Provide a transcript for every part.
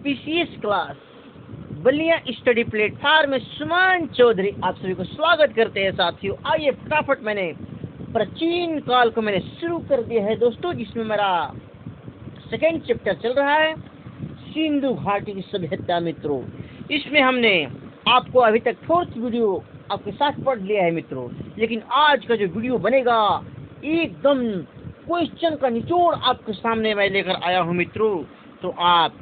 PCS class Ballia study platform में सुमन चौधरी आप सभी को स्वागत करते हैं साथियों। आइए फटाफट मैंने प्राचीन काल को मैंने शुरू कर दिया है दोस्तों, जिसमें मेरा सेकेंड चैप्टर चल रहा है सिंधु घाटी की सभ्यता। मित्रों, इसमें हमने आपको अभी तक फोर्थ वीडियो आपके साथ पढ़ लिया है मित्रों, लेकिन आज का जो वीडियो बनेगा एकदम क्वेश्चन का निचोड़ आपके सामने मैं लेकर आया हूँ मित्रों। तो आप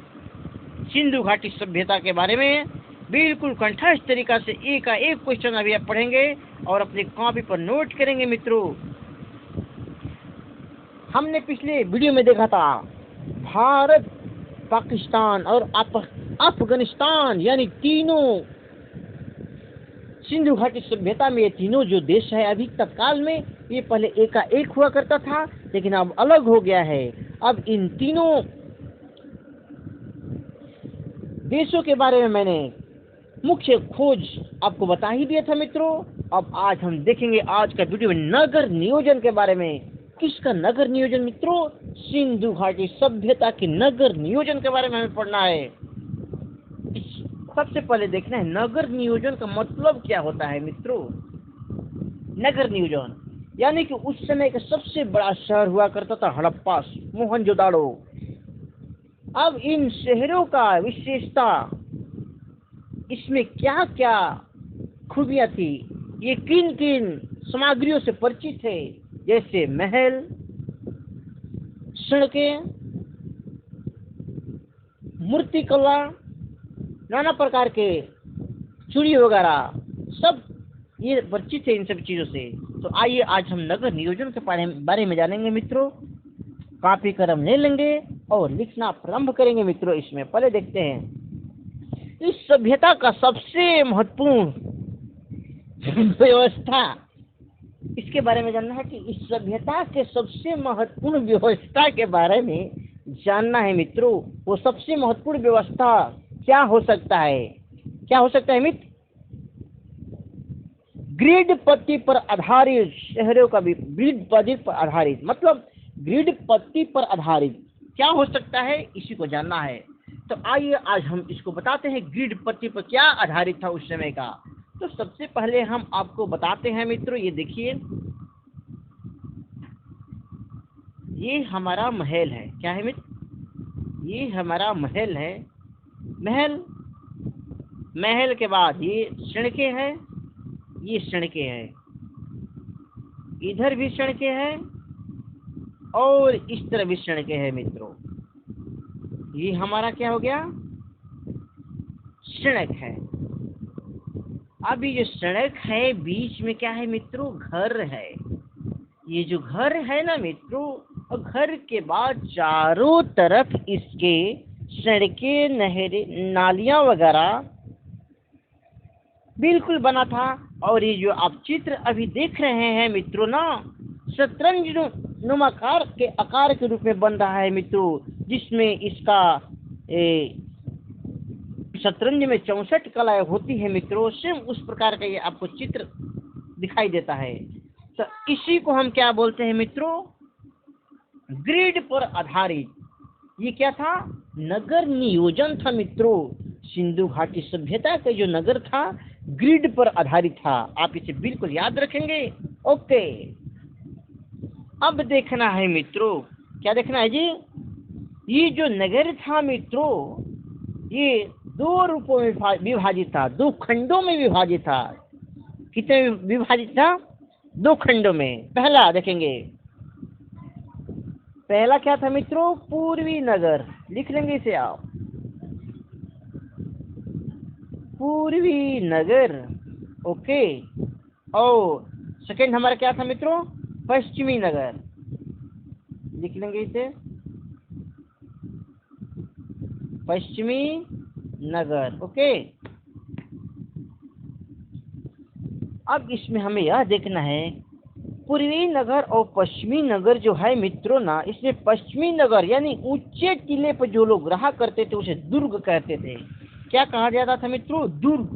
सिंधु घाटी सभ्यता के बारे में बिल्कुल कंठस्थ तरीका से एक का एक क्वेश्चन अभी आप पढ़ेंगे और अपनी कॉपी पर नोट करेंगे मित्रों। हमने पिछले वीडियो में देखा था भारत, पाकिस्तान और अफगानिस्तान यानी तीनों सिंधु घाटी सभ्यता में ये तीनों जो देश है अभी तत्काल में ये पहले एक का एक हुआ करता था, लेकिन अब अलग हो गया है। अब इन तीनों देशों के बारे में मैंने मुख्य खोज आपको बता ही दिया था मित्रों। अब आज हम देखेंगे आज का वीडियो में नगर नियोजन के बारे में। किसका नगर नियोजन मित्रों? सिंधु घाटी सभ्यता के नगर नियोजन के बारे में हमें पढ़ना है। सबसे पहले देखना है नगर नियोजन का मतलब क्या होता है मित्रों। नगर नियोजन यानी कि उस समय का सबसे बड़ा शहर हुआ करता था हड़प्पा, मोहनजोदाड़ो। अब इन शहरों का विशेषता, इसमें क्या क्या खूबियां थी, ये किन किन सामग्रियों से परिचित है, जैसे महल, सड़कें, मूर्तिकला, नाना प्रकार के चूड़ी वगैरह, सब ये परिचित है इन सब चीजों से। तो आइए आज हम नगर नियोजन के बारे में जानेंगे मित्रों। कॉपी कलम ले लेंगे और लिखना प्रारंभ करेंगे मित्रों। इसमें पहले देखते हैं इस सभ्यता का सबसे महत्वपूर्ण व्यवस्था, इसके बारे में जानना है कि इस सभ्यता के सबसे महत्वपूर्ण व्यवस्था के बारे में जानना है मित्रों। वो सबसे महत्वपूर्ण व्यवस्था क्या हो सकता है? क्या हो सकता है मित्र? ग्रिड पट्टी पर आधारित शहरों का भी ग्रिड पट्टी पर आधारित मतलब ग्रिड पट्टी पर आधारित क्या हो सकता है, इसी को जानना है। तो आइए आज हम इसको बताते हैं ग्रिड पट्टी पर क्या आधारित था उस समय का। तो सबसे पहले हम आपको बताते हैं मित्रों, ये देखिए ये हमारा महल है। क्या है मित्र? ये हमारा महल है। महल के बाद ये सड़कें हैं, ये सड़कें हैं, इधर भी सड़कें हैं और इस तरह भी सड़कें हैं मित्रों। ये हमारा क्या हो गया? सड़क है। अब ये जो सड़क है बीच में क्या है मित्रों? घर है। ये जो घर है ना मित्रों, और घर के बाद चारों तरफ इसके सड़कें, नहरें, नालियां वगैरह बिल्कुल बना था। और ये जो आप चित्र अभी देख रहे हैं मित्रों ना, शतरंज नुमाकार के आकार के रूप में बन रहा है मित्रों, जिसमें इसका शतरंज में 64 कलाएं होती है मित्रों। सेम उस प्रकार का ये आपको चित्र दिखाई देता है। तो इसी को हम क्या बोलते हैं मित्रों? ग्रिड पर आधारित। ये क्या था? नगर नियोजन था मित्रों। सिंधु घाटी सभ्यता का जो नगर था ग्रिड पर आधारित था। आप इसे बिल्कुल याद रखेंगे। ओके, अब देखना है मित्रों, क्या देखना है जी? ये जो नगर था मित्रों, ये दो रूपों में विभाजित था, दो खंडों में विभाजित था। कितने विभाजित था? दो खंडों में। पहला देखेंगे, पहला क्या था मित्रों? पूर्वी नगर। लिख लेंगे इसे आप, पूर्वी नगर। ओके। और सेकंड हमारा क्या था मित्रों? पश्चिमी नगर। लिख लेंगे इसे, पश्चिमी नगर। ओके। अब इसमें हमें यह देखना है पूर्वी नगर और पश्चिमी नगर जो है मित्रों ना, इसमें पश्चिमी नगर यानी ऊंचे टीले पर जो लोग रहा करते थे उसे दुर्ग कहते थे। क्या कहा जाता था मित्रों? दुर्ग।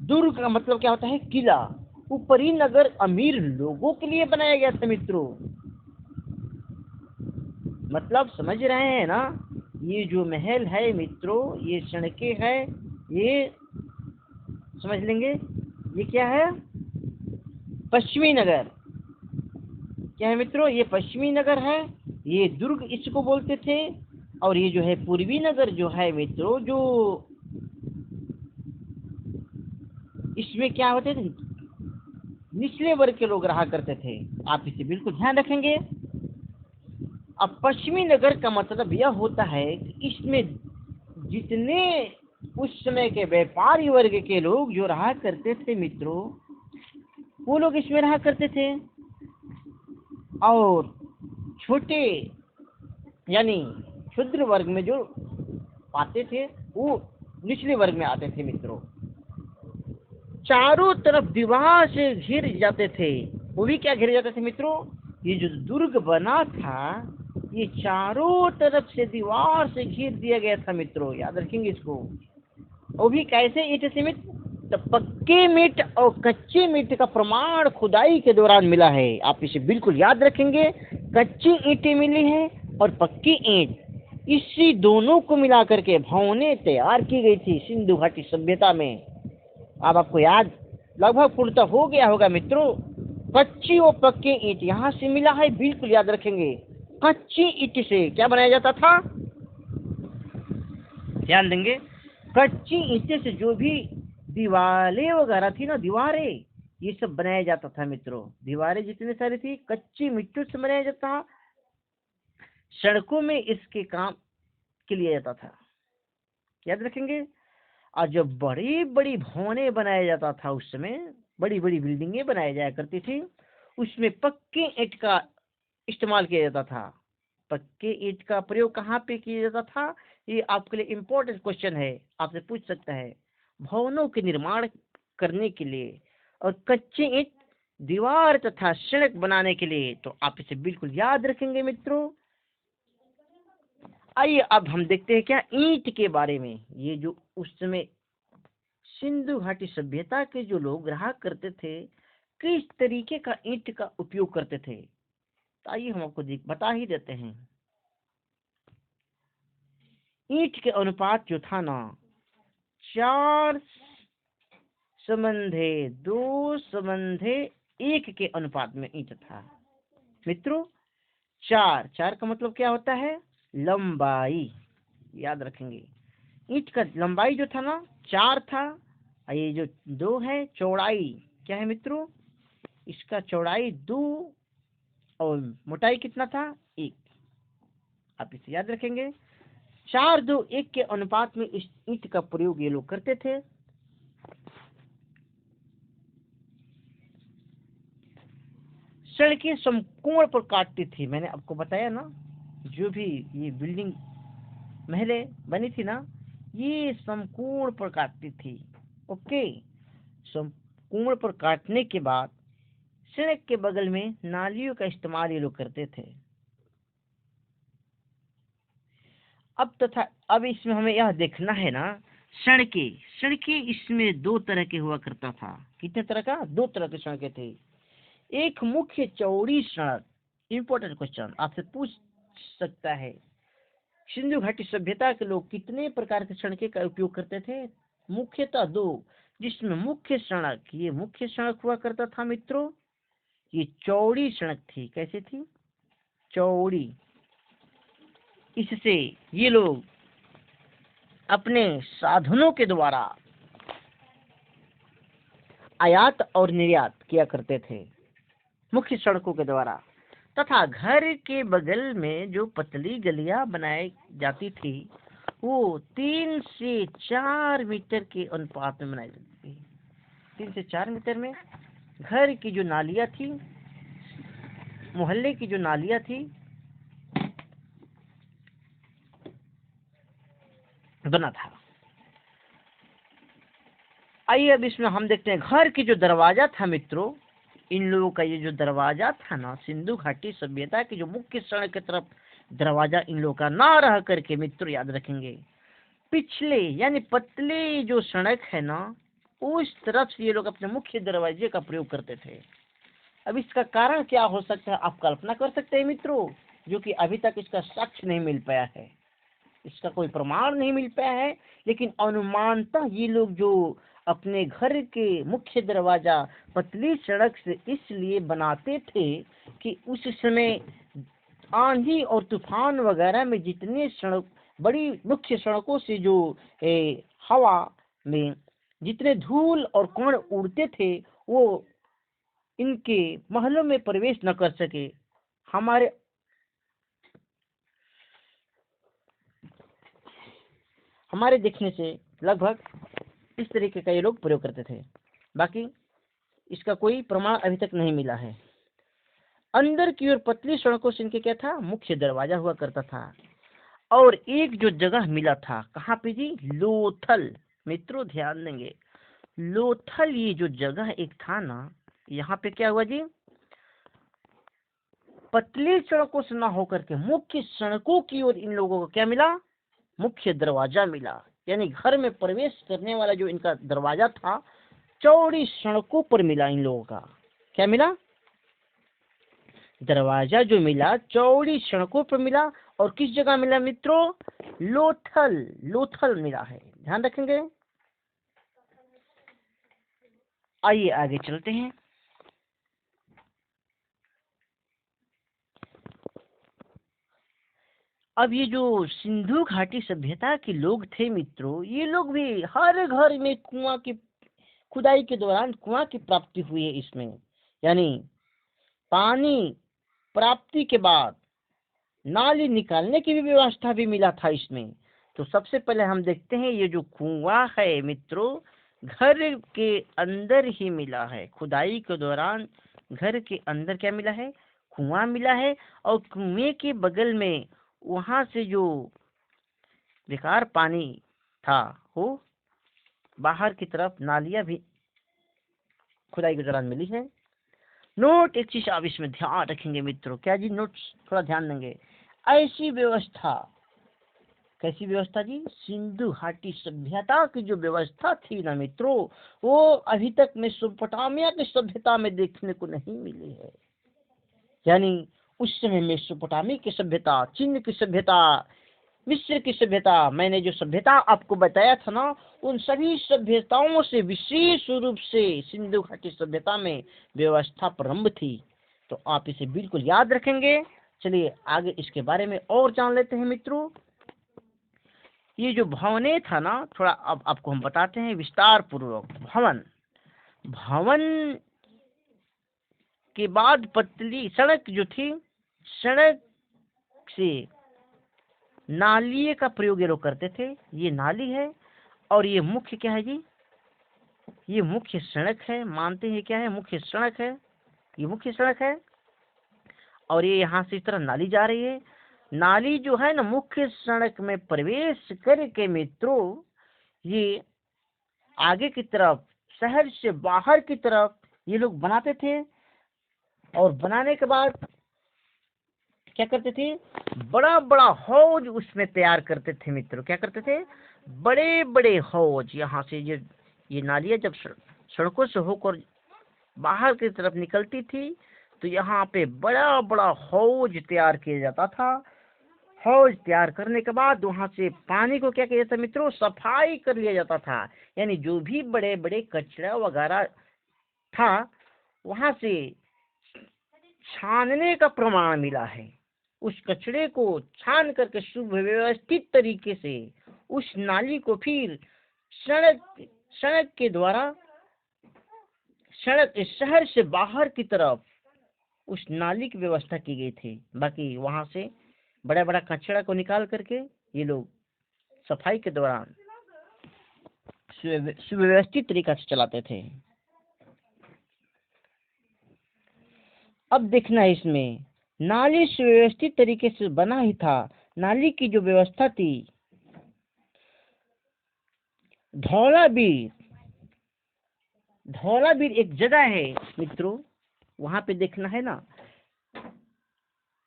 दुर्ग का मतलब क्या होता है? किला। ऊपरी नगर अमीर लोगों के लिए बनाया गया था मित्रों। मतलब समझ रहे हैं ना? ये जो महल है मित्रों, ये सड़कें है, ये समझ लेंगे, ये क्या है? पश्चिमी नगर। क्या है मित्रों? ये पश्चिमी नगर है, ये दुर्ग इसको बोलते थे। और ये जो है पूर्वी नगर जो है मित्रों, जो इसमें क्या होते थे, निचले वर्ग के लोग रहा करते थे। आप इसे बिल्कुल ध्यान रखेंगे। अब पश्चिमी नगर का मतलब यह होता है कि इसमें जितने उस समय के व्यापारी वर्ग के लोग जो रहा करते थे मित्रों, वो लोग इसमें रहा करते थे। और छोटे यानी क्षुद्र वर्ग में जो आते थे, वो निचले वर्ग में आते थे मित्रों। चारों तरफ दीवार से घिर जाते थे। वो भी क्या घिर जाते थे मित्रों? ये जो दुर्ग बना था, ये चारों तरफ से दीवार से घिर दिया गया था मित्रों, याद रखेंगे इसको। वो भी कैसे? ईंट से मित्र, तो पक्के मीट और कच्चे मीट का प्रमाण खुदाई के दौरान मिला है। आप इसे बिल्कुल याद रखेंगे। कच्ची ईंटें मिली है और पक्की ईंट, इसी दोनों को मिला करके भवनें तैयार की गई थी सिंधु घाटी सभ्यता में। अब आपको याद लगभग पूर्णतः हो गया होगा मित्रों। कच्ची और पक्की ईंट यहाँ से मिला है, बिल्कुल याद रखेंगे। कच्ची ईंट से क्या बनाया जाता था? ध्यान देंगे। कच्ची ईंटे से जो भी दीवारें वगैरह थी ना, दीवारें, ये सब बनाया जाता था मित्रों। दीवारें जितनी सारी थी कच्ची मिट्टी से बनाया जाता था। सड़कों में इसके काम के लिए जाता था, याद रखेंगे। और जब बड़ी बड़ी भवनें बनाया जाता था, उस समय बड़ी बड़ी बिल्डिंगें बनाई जाया करती थी, उसमें पक्के ईंट का इस्तेमाल किया जाता था। पक्के ईंट का प्रयोग कहाँ पे किया जाता था? ये आपके लिए इम्पोर्टेंट क्वेश्चन है, आपसे पूछ सकता है। भवनों के निर्माण करने के लिए, और कच्चे ईंट दीवार तथा सड़क बनाने के लिए। तो आप इसे बिल्कुल याद रखेंगे मित्रों। आइए अब हम देखते हैं क्या ईंट के बारे में। ये जो उस समय सिंधु घाटी सभ्यता के जो लोग रहा करते थे, किस तरीके का ईंट का उपयोग करते थे, तो आइए हम आपको बता ही देते हैं। ईंट के अनुपात जो था ना, 4:2:1 के अनुपात में ईंट था मित्रों। चार चार का मतलब क्या होता है? लंबाई, याद रखेंगे। ईंट का लंबाई जो था ना 4 था, और ये जो 2 है चौड़ाई क्या है मित्रों? इसका चौड़ाई 2 और मोटाई कितना था? 1। आप इसे याद रखेंगे। 4:2:1 के अनुपात में इस ईंट का प्रयोग ये लोग करते थे। सड़कें समकोण पर काटती थी। मैंने आपको बताया ना, जो भी ये बिल्डिंग महलें बनी थी ना, ये समकोण पर काटती थी। ओके, समकोण पर काटने के बाद सड़क के बगल में नालियों का इस्तेमाल ये लोग करते थे। अब इसमें हमें यह देखना है ना, सड़कें सड़कें इसमें 2 तरह के हुआ करता था। कितने तरह का? 2 तरह की सड़कें थी। एक मुख्य चौड़ी सड़क, इंपॉर्टेंट क्वेश्चन आपसे पूछ सकता है। सिंधु घाटी सभ्यता के लोग कितने प्रकार की सड़कें का उपयोग करते थे? मुख्यतः 2, जिसमें मुख्य सड़क, ये मुख्य सड़क हुआ करता था मित्रों। ये चौड़ी सड़क थी। कैसे थी? चौड़ी। इससे ये लोग अपने साधनों के द्वारा आयात और निर्यात किया करते थे, मुख्य सड़कों के द्वारा। तथा घर के बगल में जो पतली गलियां बनाई जाती थी, वो 3 से 4 मीटर के अनुपात में बनाई जाती थी। 3 से 4 मीटर में घर की जो नालियां थी, मोहल्ले की जो नालियां थी, बना था। आइए अब इसमें हम देखते हैं घर की जो दरवाजा था मित्रों। इन लोगों का ये जो दरवाजा था ना, सिंधु घाटी सभ्यता की जो मुख्य सड़क की तरफ दरवाजा इन लोगों का ना रह करके मित्रों, याद रखेंगे, पिछले यानी पतले जो सड़क है ना, उस तरफ से ये लोग अपने मुख्य दरवाजे का प्रयोग करते थे। अब इसका कारण क्या हो सकता है, आप कल्पना कर सकते हैं मित्रों, जो कि अभी तक इसका साक्ष्य नहीं मिल पाया है। इसका कोई प्रमाण नहीं मिल पाया है, लेकिन अनुमानतः ये लोग जो अपने घर के मुख्य दरवाजा पतली सड़क से इसलिए बनाते थे कि उस समय आंधी और तूफान वगैरह में जितने सड़क बड़ी मुख्य सड़कों से जो हवा में जितने धूल और कण उड़ते थे वो इनके महलों में प्रवेश न कर सके। हमारे देखने से लगभग इस तरीके का ये लोग प्रयोग करते थे। बाकी इसका कोई प्रमाण अभी तक नहीं मिला है। अंदर की ओर पतली सड़कों से इनके क्या था, मुख्य दरवाजा हुआ करता था। और एक जो जगह मिला था, कहाँ पे जी, लोथल। मित्रों ध्यान देंगे, लोथल ये जो जगह एक था ना, यहाँ पे क्या हुआ जी, पतली सड़कों से ना होकर के मुख्य सड़कों की ओर इन लोगों को क्या मिला, मुख्य दरवाजा मिला। यानी घर में प्रवेश करने वाला जो इनका दरवाजा था चौड़ी सड़कों पर मिला। इन लोगों का क्या मिला, दरवाजा जो मिला चौड़ी सड़कों पर मिला। और किस जगह मिला मित्रों, लोथल, लोथल मिला है, ध्यान रखेंगे। आइए आगे चलते हैं। अब ये जो सिंधु घाटी सभ्यता के लोग थे मित्रों, ये लोग भी हर घर में कुआं की खुदाई के दौरान कुआं की प्राप्ति हुई है इसमें। यानी पानी प्राप्ति के बाद नाली निकालने की भी व्यवस्था भी मिला था इसमें। तो सबसे पहले हम देखते हैं ये जो कुआं है मित्रों, घर के अंदर ही मिला है। खुदाई के दौरान घर के अंदर क्या मिला है, कुआं मिला है। और कुएं के बगल में वहां से जो बेकार पानी था वो बाहर की तरफ नालियां भी खुदाई के दौरान मिली है। नोट एक चीज आप इसमें ध्यान रखेंगे मित्रों, क्या जी, नोट्स थोड़ा ध्यान देंगे। ऐसी व्यवस्था, कैसी व्यवस्था जी, सिंधु घाटी सभ्यता की जो व्यवस्था थी ना मित्रों, वो अभी तक मेसोपोटामिया की सभ्यता में देखने को नहीं मिली है। यानी उस समय मेसोपोटामिया की सभ्यता, चीन की सभ्यता, मिस्र की सभ्यता, मैंने जो सभ्यता आपको बताया था ना, उन सभी सभ्यताओं से विशेष रूप से सिंधु घाटी सभ्यता में व्यवस्था प्रारंभ थी। तो आप इसे बिल्कुल याद रखेंगे। चलिए आगे इसके बारे में और जान लेते हैं मित्रों। ये जो भवने था ना, थोड़ा अब आपको हम बताते हैं विस्तार पूर्वक। भवन के बाद पतली सड़क जो थी, सड़क से नाली का प्रयोग ये लोग करते थे। ये नाली है और ये मुख्य क्या है जी, ये मुख्य सड़क है। मानते हैं क्या है, मुख्य सड़क है, ये मुख्य सड़क है। और ये यहाँ से इस तरह नाली जा रही है। नाली जो है ना मुख्य सड़क में प्रवेश करके मित्रों ये आगे की तरफ, शहर से बाहर की तरफ ये लोग बनाते थे। और बनाने के बाद क्या करते थे, बड़ा बड़ा हौज उसमें तैयार करते थे मित्रों। क्या करते थे, बड़े बड़े हौज। यहाँ से ये नालियाँ जब सड़कों से होकर बाहर की तरफ निकलती थी तो यहाँ पे बड़ा बड़ा हौज तैयार किया जाता था। हौज तैयार करने के बाद वहां से पानी को क्या किया जाता मित्रों, सफाई कर लिया जाता था। यानी जो भी बड़े बड़े कचरा वगैरह था वहां से छानने का प्रमाण मिला है। उस कचरे को छान करके सुव्यवस्थित तरीके से उस नाली को फिर सड़क के द्वारा शहर से बाहर की तरफ उस नाली की व्यवस्था की गई थी। बाकी वहां से बड़ा बड़ा कचरा को निकाल करके ये लोग सफाई के दौरान सुव्यवस्थित तरीका से चलाते थे। अब देखना है इसमें, नाली सुव्यवस्थित तरीके से बना ही था। नाली की जो व्यवस्था थी, धौलावीर एक जगह है मित्रों, वहां पे देखना है ना।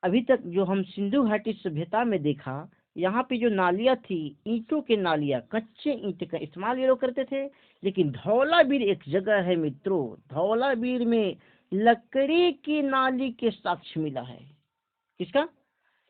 अभी तक जो हम सिंधु घाटी सभ्यता में देखा, यहाँ पे जो नालियां थी, ईंटों के नालियां, कच्चे ईंट का इस्तेमाल ये लोग करते थे। लेकिन धौलावीर एक जगह है मित्रों, धौलावीर में लकड़ी की नाली के साक्ष्य मिला है। किसका,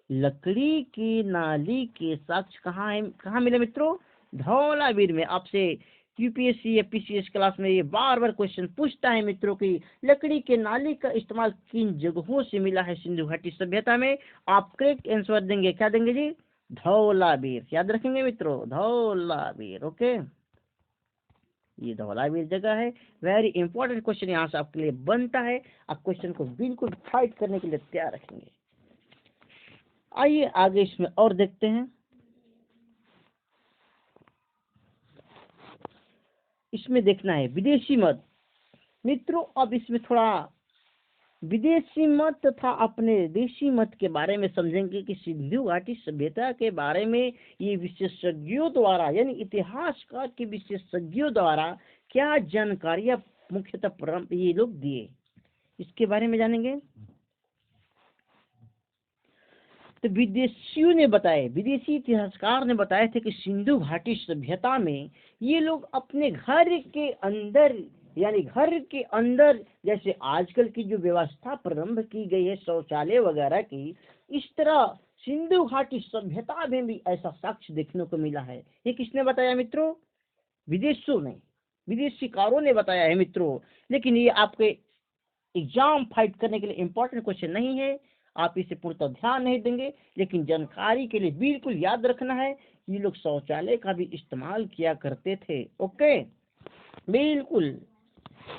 लकड़ी की नाली के साक्ष्य कहाँ है, कहाँ मिले मित्रों? धौलावीर में। आपसे यूपीएससी या पीसीएस क्लास में ये बार बार क्वेश्चन पूछता है मित्रों की लकड़ी के नाली का इस्तेमाल किन जगहों से मिला है सिंधु घाटी सभ्यता में। आप करेक्ट आंसर देंगे, क्या देंगे जी? धौलावीर। याद रखेंगे मित्रों, धौलावीर। ओके, ये धौलावीर जगह है। वेरी इंपॉर्टेंट क्वेश्चन यहाँ से आपके लिए बनता है। आप क्वेश्चन को बिल्कुल फाइट करने के लिए तैयार रखेंगे। आइए आगे इसमें और देखते हैं। इसमें देखना है विदेशी मत मित्रों। अब इसमें थोड़ा विदेशी मत तथा अपने देशी मत के बारे में समझेंगे कि सिंधु घाटी सभ्यता के बारे में ये विशेषज्ञों द्वारा यानी इतिहासकार के विशेषज्ञों द्वारा क्या जानकारियां मुख्यतः ये लोग दिए, इसके बारे में जानेंगे। तो विदेशियों ने बताए, विदेशी इतिहासकार ने बताए थे कि सिंधु घाटी सभ्यता में ये लोग अपने घर के अंदर यानी घर के अंदर जैसे आजकल की जो व्यवस्था प्रारंभ की गई है शौचालय वगैरह की, इस तरह सिंधु घाटी सभ्यता में भी ऐसा साक्ष्य देखने को मिला है। ये किसने बताया मित्रों? विदेशों ने, विदेशीकारों ने बताया है मित्रों। लेकिन ये आपके एग्जाम फाइट करने के लिए इंपॉर्टेंट क्वेश्चन नहीं है, आप इसे पूर्णतः ध्यान नहीं देंगे, लेकिन जानकारी के लिए बिल्कुल याद रखना है ये लोग शौचालय का भी इस्तेमाल किया करते थे। ओके, बिल्कुल।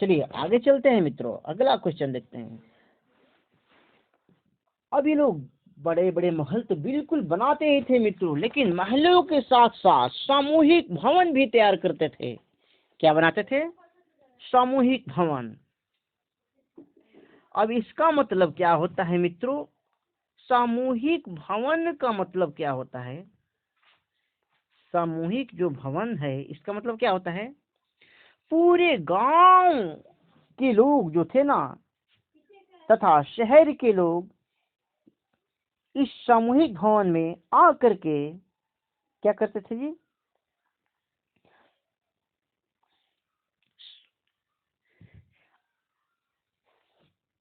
चलिए आगे चलते हैं मित्रों, अगला क्वेश्चन देखते हैं। अब ये लोग बड़े बड़े महल तो बिल्कुल बनाते ही थे मित्रों, लेकिन महलों के साथ साथ सामूहिक भवन भी तैयार करते थे। क्या बनाते थे? सामूहिक भवन। अब इसका मतलब क्या होता है मित्रों? सामूहिक भवन का मतलब क्या होता है? सामूहिक जो भवन है इसका मतलब क्या होता है? पूरे गांव के लोग जो थे ना तथा शहर के लोग इस सामूहिक भवन में आकर के क्या करते थे जी?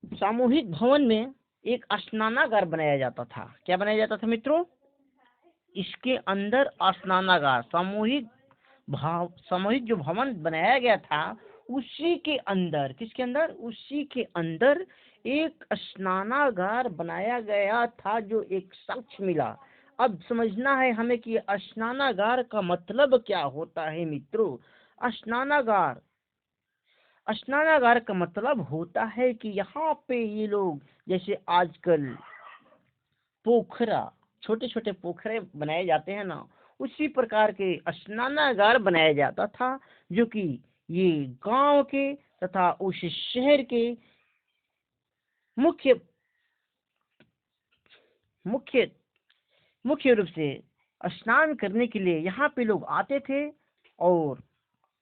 सामूहिक भवन में एक स्नानागार बनाया जाता था। क्या बनाया जाता था मित्रों? इसके अंदर स्नानागार, सामूहिक जो भवन बनाया गया था उसी के अंदर, किसके अंदर? उसी के अंदर एक स्नानागार बनाया गया था, जो एक साक्ष्य मिला। अब समझना है हमें कि स्नानागार का मतलब क्या होता है मित्रों। स्नानागार, स्नानागार का मतलब होता है कि यहाँ पे ये लोग जैसे आजकल पोखरा, छोटे छोटे पोखरे बनाए जाते हैं ना, उसी प्रकार के स्नानागार बनाया जाता था, जो कि ये गांव के तथा उस शहर के मुख्य मुख्य मुख्य रूप से स्नान करने के लिए यहाँ पे लोग आते थे। और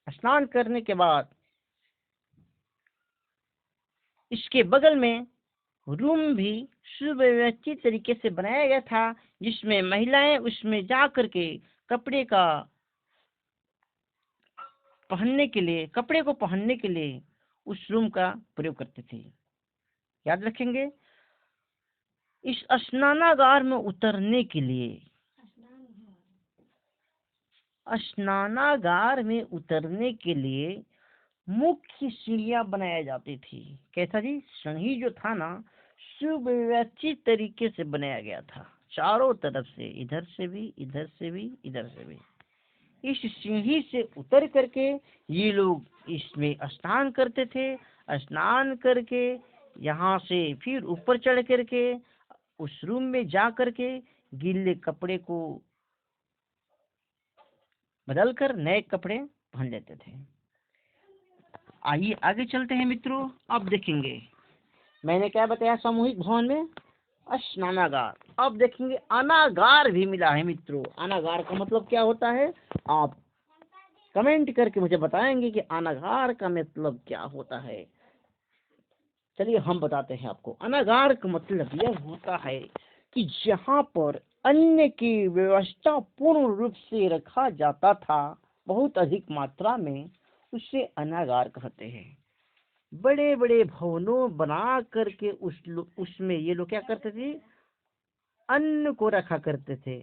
स्नान करने के बाद इसके बगल में रूम भी सुव्यवस्थित तरीके से बनाया गया था, जिसमें महिलाएं उसमें जा करके कपड़े का पहनने के लिए, कपड़े को पहनने के लिए उस रूम का प्रयोग करते थे। याद रखेंगे, इस स्नानागार में उतरने के लिए, स्नानागार में उतरने के लिए मुख्य सीढ़ियां बनाई जाती थी। कैसा जी? सीढ़ी जो था ना सुव्यवस्थित तरीके से बनाया गया था, चारों तरफ से, इधर से भी, इधर से भी, इधर से भी। इस सीढ़ी से उतर करके ये लोग इसमें स्नान करते थे। स्नान करके यहाँ से फिर ऊपर चढ़ करके उस रूम में जा करके गीले कपड़े को बदल कर नए कपड़े पहन लेते थे। आइए आगे चलते हैं मित्रों। अब देखेंगे मैंने क्या बताया, सामूहिक भवन में स्नानागार। अब देखेंगे अनागार भी मिला है मित्रों। अनागार का मतलब क्या होता है? आप कमेंट करके मुझे बताएंगे कि अनागार का मतलब क्या होता है। चलिए हम बताते हैं आपको। अनागार का मतलब यह होता है कि जहाँ पर अन्न की व्यवस्था पूर्ण रूप से रखा जाता था, बहुत अधिक मात्रा में, उसे अनागार कहते हैं। बड़े बड़े भवनों बना करके उसमें ये लोग क्या करते थे? अन्न को रखा करते थे।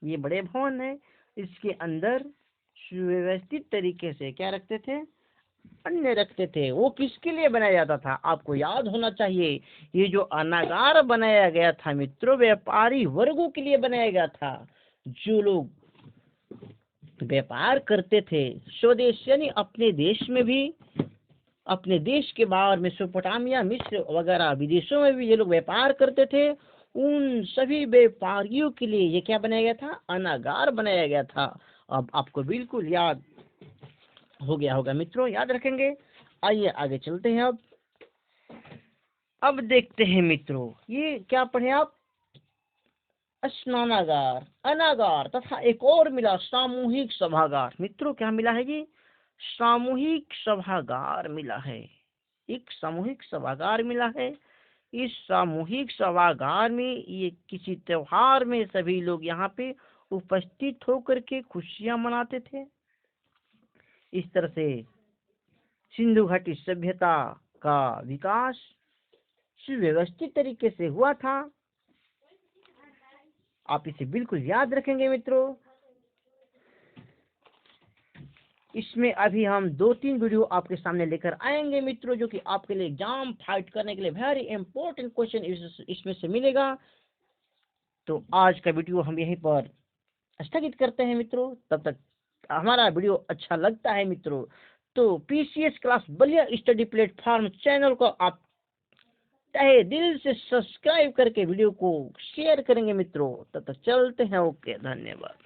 ये बड़े भवन है, इसके अंदर सुव्यवस्थित तरीके से क्या रखते थे, अन्न रखते थे। वो किसके लिए बनाया जाता था, आपको याद होना चाहिए। ये जो अनागार बनाया गया था मित्रों, व्यापारी वर्गों के लिए बनाया गया था। जो लोग व्यापार करते थे स्वदेश, यानी अपने देश में भी, अपने देश के बाहर मेसोपोटामिया, मिस्र वगैरह विदेशों में भी ये लोग व्यापार करते थे, उन सभी व्यापारियों के लिए ये क्या बनाया गया था, अनागार बनाया गया था। अब आपको बिल्कुल याद हो गया होगा मित्रों, याद रखेंगे। आइए आगे चलते हैं। अब देखते हैं मित्रों, ये क्या पढ़े आप, स्नानागार, अनागार तथा एक और मिला सामूहिक सभागार। मित्रों क्या मिला है जी, सामूहिक सभागार मिला है। एक सामूहिक सभागार मिला है। इस सामूहिक सभागार में ये किसी त्योहार में सभी लोग यहाँ पे उपस्थित होकर के खुशियां मनाते थे। इस तरह से सिंधु घाटी सभ्यता का विकास सुव्यवस्थित तरीके से हुआ था। आप इसे बिल्कुल याद रखेंगे मित्रों। इसमें अभी हम 2-3 वीडियो आपके सामने लेकर आएंगे मित्रों, जो कि आपके लिए एग्जाम फाइट करने के लिए वेरी इंपॉर्टेंट क्वेश्चन इसमें से मिलेगा। तो आज का वीडियो हम यहीं पर स्थगित करते हैं मित्रों। तब तक हमारा वीडियो अच्छा लगता है मित्रों तो PCS class Ballia study platform channel को आप तहे दिल से सब्सक्राइब करके वीडियो को शेयर करेंगे मित्रों। तब तक चलते हैं, ओके, धन्यवाद।